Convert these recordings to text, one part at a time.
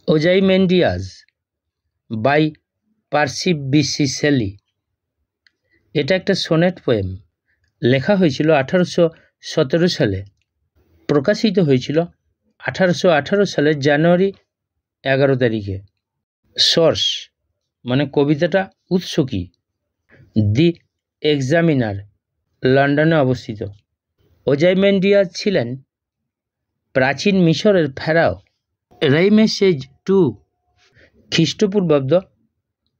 ওজাইমেন্ডিয়াস by Parsi BC Shelley. এটা একটা sonnet poem, লেখা হয়েছিল 1817 সালে, প্রকাশিত হয়েছিল 1818 সালের জানুয়ারি 11 তারিখে। সোর্স মানে কবিতাটা উৎস কি? দি এক্সামিনার, লন্ডনে অবস্থিত। ওজাইমেন্ডিয়াস ছিলেন প্রাচীন মিশরের ফেরাও রামেসেস II খ্রিস্টপূর্বাব্দ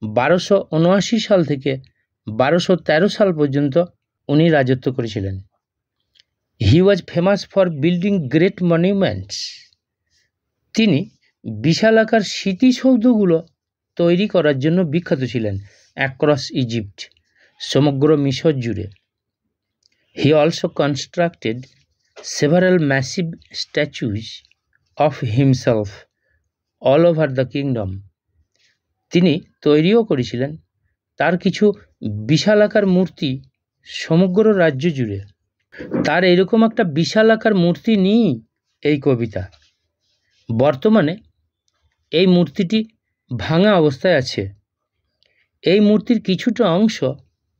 1279 সাল থেকে 1213 সাল পর্যন্ত উনি রাজত্ব করেছিলেন। He was famous for building great monuments. তিনি বিশালাকার স্মৃতিসৌধগুলো তৈরি করার জন্য বিখ্যাত ছিলেন অ্যাক্রস ইজিপ্ট, সমগ্র মিশর জুড়ে। He also constructed several massive statues of himself all over the kingdom. তিনি তৈরিও করেছিলেন তার কিছু বিশালাকার মূর্তি সমগ্র রাজ্য জুড়ে। তার এরকম একটা বিশালাকার মূর্তি নিয়েই এই কবিতা। বর্তমানে এই মূর্তিটি ভাঙা অবস্থায় আছে। এই মূর্তির কিছুটা অংশ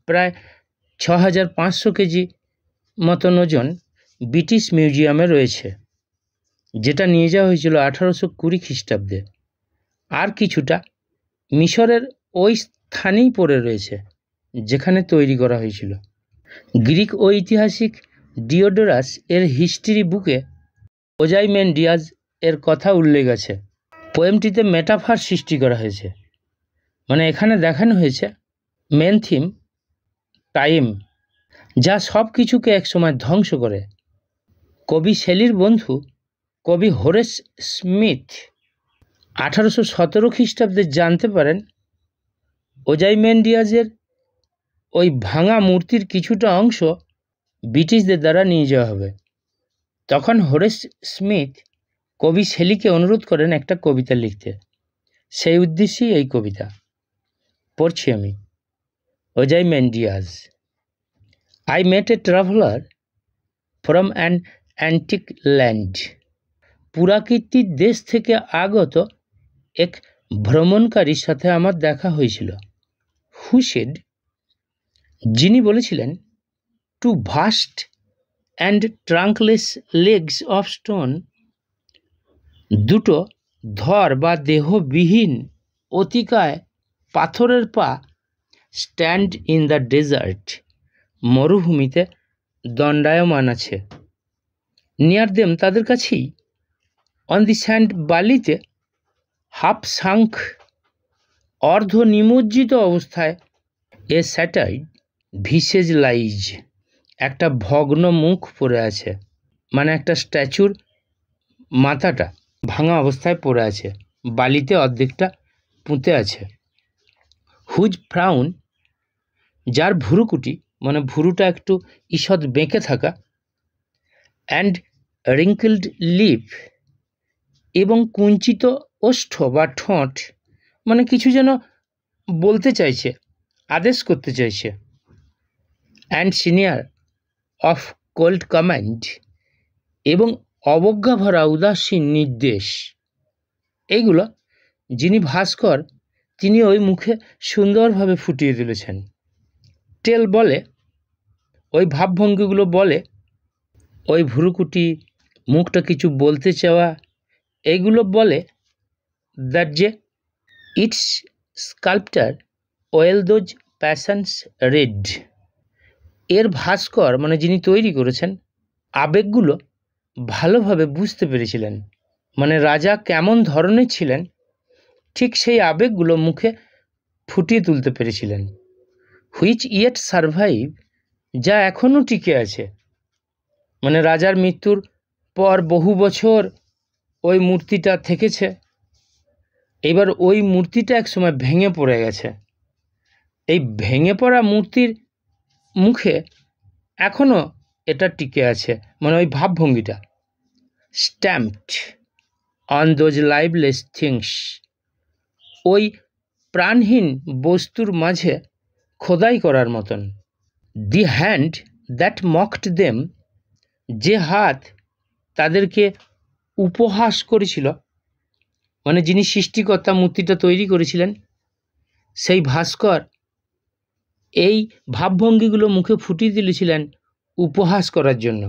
প্রায় 6500 কেজি মতন ওজন ব্রিটিশ মিউজিয়ামে রয়েছে, যেটা নিয়ে যাওয়া হয়েছিল 1820 খ্রিস্টাব্দে। আর কিছুটা মিশরের ওই স্থানেই পড়ে রয়েছে যেখানে তৈরি করা হয়েছিল। গ্রিক ঐতিহাসিক ডিওডোরাস এর হিস্ট্রি বুকে ওজাইমেন্ডিয়াস এর কথা উল্লেখ আছে। পোয়েমটিতে মেটাফার সৃষ্টি করা হয়েছে, মানে এখানে দেখানো হয়েছে মেন থিম টাইম, যা সব কিছুকে একসময় ধ্বংস করে। কবি শেলির বন্ধু কবি হোরেস স্মিথ 1817 খ্রিস্টাব্দে জানতে পারেন ওজাইমেন্ডিয়াসের ওই ভাঙা মূর্তির কিছুটা অংশ ব্রিটিশদের দ্বারা নিয়ে যাওয়া হবে। তখন হোরেস স্মিথ কবি শেলিকে অনুরোধ করেন একটা কবিতা লিখতে। সেই উদ্দেশ্যেই এই কবিতা পড়ছি আমি। ওজাইমেন্ডিয়াস। I met a traveler from an antique land. পুরাকীর্তির দেশ থেকে আগত এক ভ্রমণকারীর সাথে আমার দেখা হয়েছিল। Who said, যিনি বলেছিলেন, two vast and trunkless legs of stone, দুটো ধর বা দেহবিহীন অতিকায় পাথরের পা, স্ট্যান্ড ইন দ্য ডেজার্ট, মরুভূমিতে দণ্ডায়মান আছে। নিয়ার দেম, তাদের কাছেই, অন দি স্যান্ড, বালিতে, হাফ সাঙ্ক, অর্ধ নিমজ্জিত অবস্থায়, এ স্যাটাইড ভিসেজ লাইজ, একটা ভগ্ন মুখ পড়ে আছে, মানে একটা স্ট্যাচুর মাথাটা ভাঙা অবস্থায় পড়ে আছে, বালিতে অর্ধেকটা পুঁতে আছে। হুজ ফ্রাউন, যার ভুরুকুটি, মানে ভুরুটা একটু ঈষৎ বেঁকে থাকা, অ্যান্ড রিঙ্কেলড লিপ, এবং কুঞ্চিত ওষ্ঠ বা ঠোঁট, মানে কিছু যেন বলতে চাইছে, আদেশ করতে চাইছে। And senior of cold command, এবং অবজ্ঞা ভরা উদাসীন নির্দেশ। এইগুলো যিনি ভাস্কর তিনি ওই মুখে সুন্দরভাবে ফুটিয়ে তুলেছেন। টেল বলে, ওই ভাবভঙ্গিগুলো বলে, ওই ভুরুকুটি, মুখটা কিছু বলতে চাওয়া, এইগুলো বলে দ্যাট যে it's sculptor well those passions read, এর ভাস্কর মানে যিনি তৈরি করেছেন আবেগগুলো ভালোভাবে বুঝতে পেরেছিলেন, মানে রাজা কেমন ধরনের ছিলেন ঠিক সেই আবেগগুলো মুখে ফুটিয়ে তুলতে পেরেছিলেন। হুইচ ইয়েট সারভাইভ, যা এখনও টিকে আছে, মানে রাজার মৃত্যুর পর বহু বছর ওই মূর্তিটা থেকেছে। এবার ওই মূর্তিটা একসময় ভেঙে পড়ে গেছে। এই ভেঙে পড়া মূর্তির মুখে এখনও এটা টিকে আছে, মানে ওই ভাবভঙ্গিটা। স্ট্যাম্পড অন দোজ লাইভলেস থিংস, ওই প্রাণহীন বস্তুর মাঝে খোদাই করার মতন। দি হ্যান্ড দ্যাট মকড দেম, যে হাত তাদেরকে উপহাস করেছিল, মানে যিনি সৃষ্টিকর্তা মূর্তিটা তৈরি করেছিলেন, সেই ভাস্কর এই ভাবভঙ্গিগুলো মুখে ফুটিয়ে তুলেছিলেন উপহাস করার জন্য।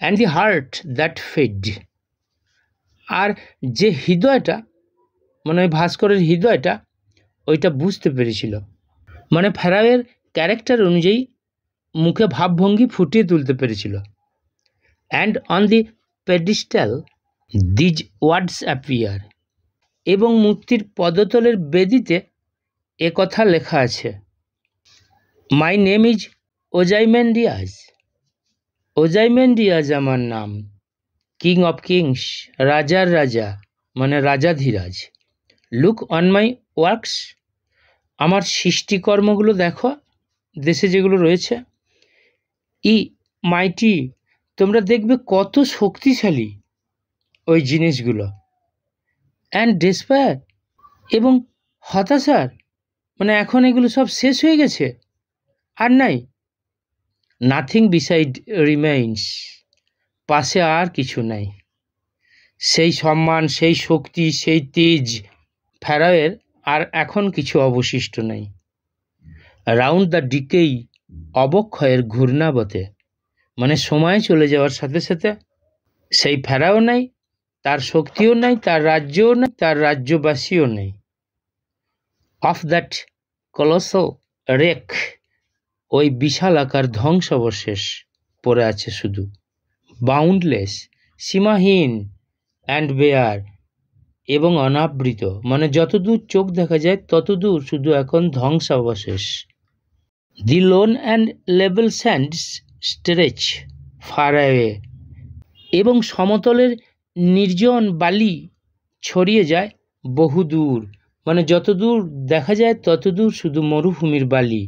And the heart that fed, আর যে হৃদয়টা, মানে ওই ভাস্করের হৃদয়টা ওইটা বুঝতে পেরেছিল, মানে ফেরাওয়ের ক্যারেক্টার অনুযায়ী মুখে ভাবভঙ্গি ফুটিয়ে তুলতে পেরেছিল। And on the pedestal these words appear, এবং মূর্তির পদতলের বেদিতে এ কথা লেখা আছে, মাই নেম ইজ ওজাইমেন্ডিয়াস, ওজাইমেন্ডিয়াস আমার নাম, কিং অফ কিংস, রাজার রাজা, মানে রাজাধিরাজ। লুক অন মাই ওয়ার্কস, আমার সৃষ্টিকর্মগুলো দেখো, দেশে যেগুলো রয়েছে। ই মাইটি, তোমরা দেখবে কত শক্তিশালী ওই জিনিসগুলো। অ্যান্ড ডেসপায়ার, এবং হতাশার, মানে এখন এগুলো সব শেষ হয়ে গেছে, আর নাই। নাথিং বিসাইড রিমেইনস, পাশে আর কিছু নাই। সেই সম্মান, সেই শক্তি, সেই তেজ ফেরাওয়ের আর এখন কিছু অবশিষ্ট নেই। রাউন্ড দ্য ডিকেই, অবক্ষয়ের ঘূর্ণাবতে, মানে সময় চলে যাওয়ার সাথে সাথে সেই ফেরাও নাই, তার শক্তিও নাই, তার রাজ্যও নাই, তার রাজ্যবাসীও নেই। অফ দ্যাট কলোসাল রেক, ওই বিশাল আকার ধ্বংসাবশেষ পড়ে আছে শুধু। বাউন্ডলেস, সীমাহীন, অ্যান্ড বেয়ার, এবং অনাবৃত, মানে যতদূর চোখ দেখা যায় ততদূর শুধু এখন ধ্বংসাবশেষ। The lone and level sands stretch far away, এবং সমতলের নির্জন বালি ছড়িয়ে যায় বহুদূর, মানে যতদূর দেখা যায় ততদূর শুধু মরুভূমির বালি।